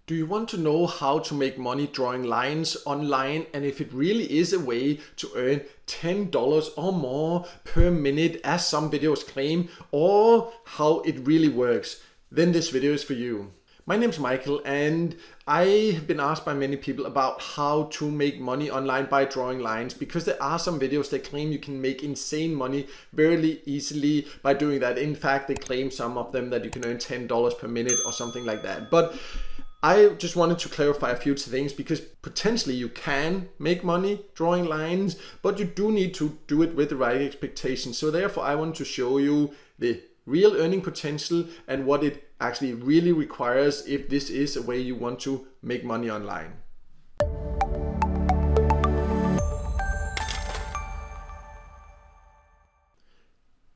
Do you want to know how to make money drawing lines online, and if it really is a way to earn $10 or more per minute as some videos claim, or how it really works? Then this video is for you. My name is Michael, and I have been asked by many people about how to make money online by drawing lines, because there are some videos that claim you can make insane money very easily by doing that. In fact, they claim, some of them, that you can earn $10 per minute or something like that. But I just wanted to clarify a few things, because potentially you can make money drawing lines, but you do need to do it with the right expectations. So therefore I want to show you the real earning potential and what it actually really requires if this is a way you want to make money online.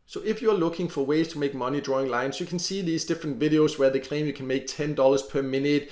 So if you're looking for ways to make money drawing lines, you can see these different videos where they claim you can make $10 per minute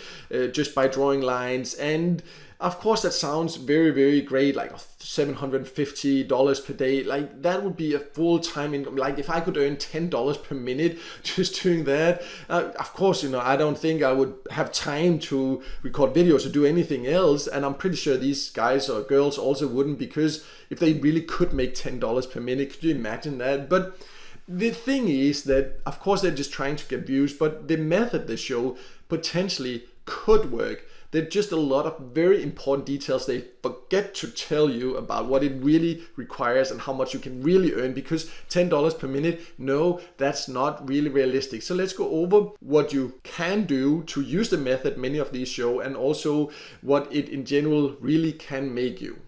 just by drawing lines. And of course that sounds very great, like $750 per day. Like that would be a full-time income. Like if I could earn $10 per minute just doing that, of course, I don't think I would have time to record videos or do anything else. And I'm pretty sure these guys or girls also wouldn't, because if they really could make $10 per minute, could you imagine that? But the thing is that, of course, they're just trying to get views, but the method they show potentially could work. There are just a lot of very important details they forget to tell you about what it really requires and how much you can really earn, because $10 per minute, no, that's not really realistic. So let's go over what you can do to use the method many of these show, and also what it in general really can make you.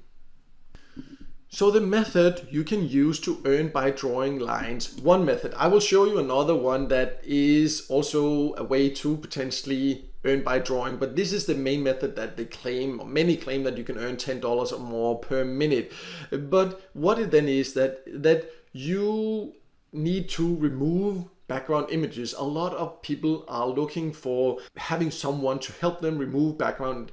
So the method you can use to earn by drawing lines. One method. I will show you another one that is also a way to potentially earn by drawing, but this is the main method that they claim, or many claim, that you can earn $10 or more per minute. But what it then is that you need to remove background images. A lot of people are looking for having someone to help them remove background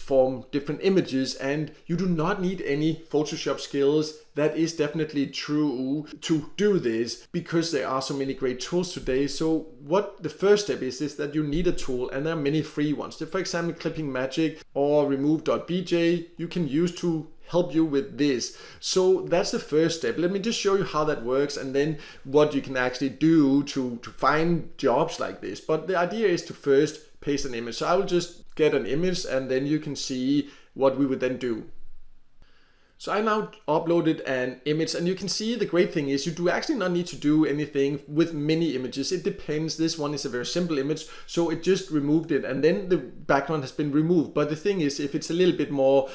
from different images, and you do not need any Photoshop skills. That is definitely true to do this, because there are so many great tools today. So what the first step is that you need a tool, and there are many free ones. For example, Clipping Magic or Remove.bj you can use to help you with this. So that's the first step. Let me just show you how that works, and then what you can actually do to find jobs like this. But the idea is to first paste an image. So I will just get an image, and then you can see what we would then do. So I now uploaded an image, and you can see the great thing is you do actually not need to do anything with many images. It depends. This one is a very simple image, so it just removed it, and then the background has been removed. But the thing is, if it's a little bit more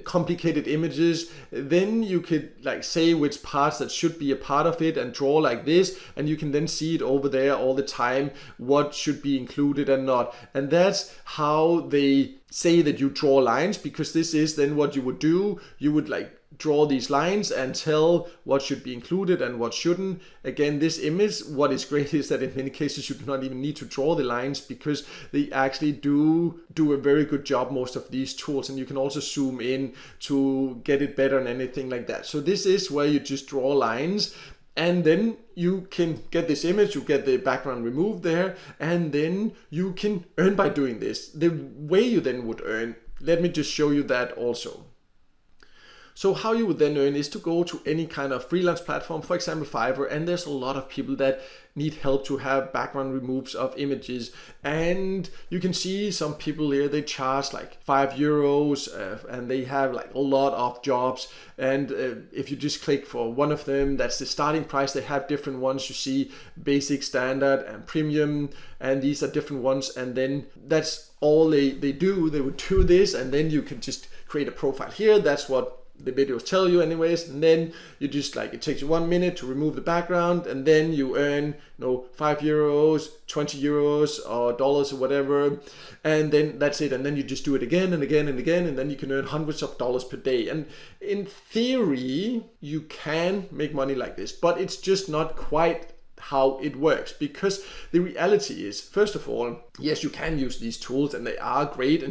complicated images, then you could like say which parts that should be a part of it and draw like this, and you can then see it over there all the time, what should be included and not. And that's how they say that you draw lines, because this is then what you would do. You would like draw these lines and tell what should be included and what shouldn't. Again, this image, what is great is that in many cases you do not even need to draw the lines, because they actually do a very good job, most of these tools, and you can also zoom in to get it better and anything like that. So this is where you just draw lines, and then you can get this image, you get the background removed there, and then you can earn by doing this. The way you then would earn, let me just show you that also. So how you would then earn is to go to any kind of freelance platform, for example Fiverr, and there's a lot of people that need help to have background removes of images. And you can see some people here, they charge like €5, and they have like a lot of jobs. And if you just click for one of them, that's the starting price. They have different ones. You see basic, standard, and premium, and these are different ones. And then that's all they do. They would do this, and then you can just create a profile here. That's what the videos tell you anyways, and then you just like, it takes you 1 minute to remove the background, and then you earn €5, €20 or dollars or whatever, and then that's it. And then you just do it again and again and again, and then you can earn hundreds of dollars per day. And in theory you can make money like this, but it's just not quite how it works, because the reality is, first of all, yes, you can use these tools and they are great,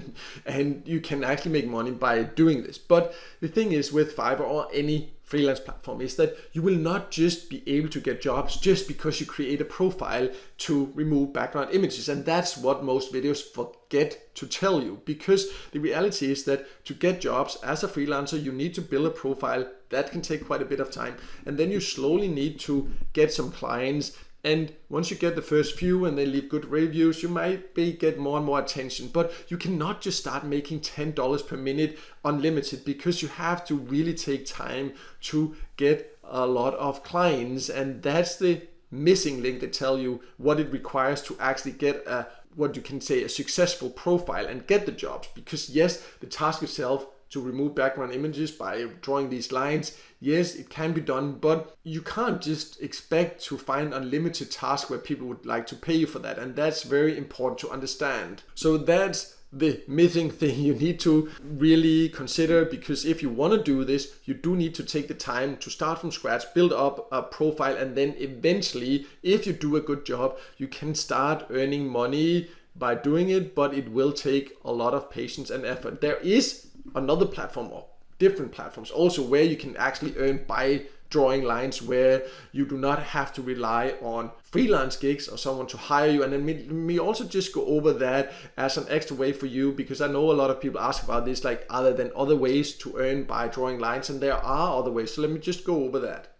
and you can actually make money by doing this. But the thing is, with Fiverr or any freelance platform is that you will not just be able to get jobs just because you create a profile to remove background images. And that's what most videos forget to tell you, because the reality is that to get jobs as a freelancer, you need to build a profile. That can take quite a bit of time. And then you slowly need to get some clients. And once you get the first few and they leave good reviews, you might get more and more attention. But you cannot just start making $10 per minute unlimited, because you have to really take time to get a lot of clients. And that's the missing link that tell you what it requires to actually get what you can say a successful profile and get the jobs. Because yes, the task itself to remove background images by drawing these lines, yes, it can be done, but you can't just expect to find unlimited tasks where people would like to pay you for that. And that's very important to understand. So that's the missing thing you need to really consider, because if you want to do this, you do need to take the time to start from scratch, build up a profile, and then eventually, if you do a good job, you can start earning money by doing it, but it will take a lot of patience and effort. There is another platform or different platforms also where you can actually earn by drawing lines, where you do not have to rely on freelance gigs or someone to hire you. And then me also just go over that as an extra way for you, because I know a lot of people ask about this, like other than other ways to earn by drawing lines, and there are other ways. So let me just go over that.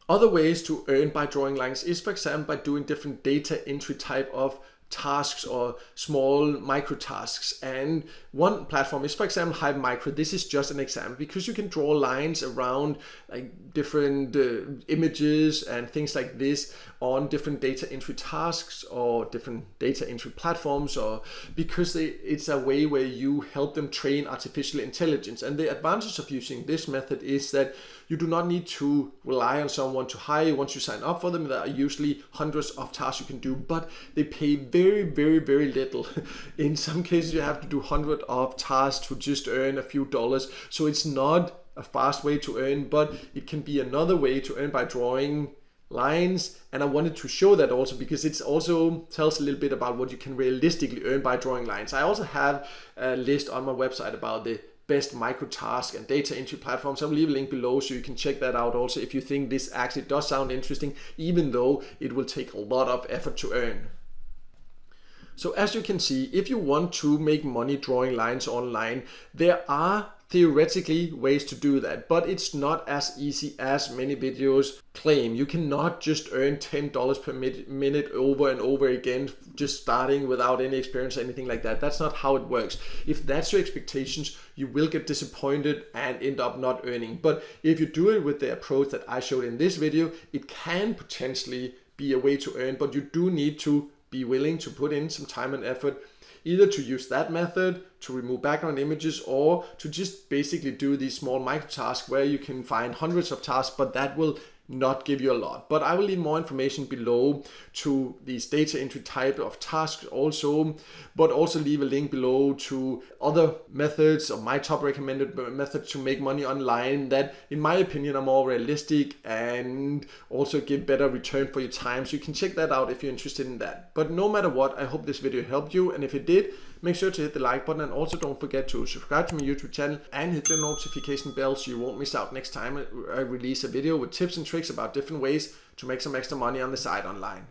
Other ways to earn by drawing lines is, for example, by doing different data entry type of tasks or small micro tasks. And one platform is, for example, Hive Micro. This is just an example, because you can draw lines around like different images and things like this on different data entry tasks or different data entry platforms, or because it's a way where you help them train artificial intelligence. And the advantage of using this method is that you do not need to rely on someone to hire you. Once you sign up for them, there are usually hundreds of tasks you can do, but they pay very, very, very little. In some cases, you have to do hundreds of tasks to just earn a few dollars. So it's not a fast way to earn, but it can be another way to earn by drawing lines. And I wanted to show that also, because it also tells a little bit about what you can realistically earn by drawing lines. I also have a list on my website about the best micro task and data entry platforms. I will leave a link below so you can check that out also if you think this actually does sound interesting, even though it will take a lot of effort to earn. So as you can see, if you want to make money drawing lines online, there are theoretically ways to do that, but it's not as easy as many videos claim. You cannot just earn $10 per minute over and over again, just starting without any experience or anything like that. That's not how it works. If that's your expectations, you will get disappointed and end up not earning. But if you do it with the approach that I showed in this video, it can potentially be a way to earn, but you do need to be willing to put in some time and effort, either to use that method to remove background images, or to just basically do these small micro tasks where you can find hundreds of tasks, but that will not give you a lot. But I will leave more information below to these data entry type of tasks also, but also leave a link below to other methods or my top recommended methods to make money online that in my opinion are more realistic and also give better return for your time. So you can check that out if you're interested in that. But no matter what, I hope this video helped you, and if it did, make sure to hit the like button, and also don't forget to subscribe to my YouTube channel and hit the notification bell so you won't miss out next time I release a video with tips and tricks about different ways to make some extra money on the side online.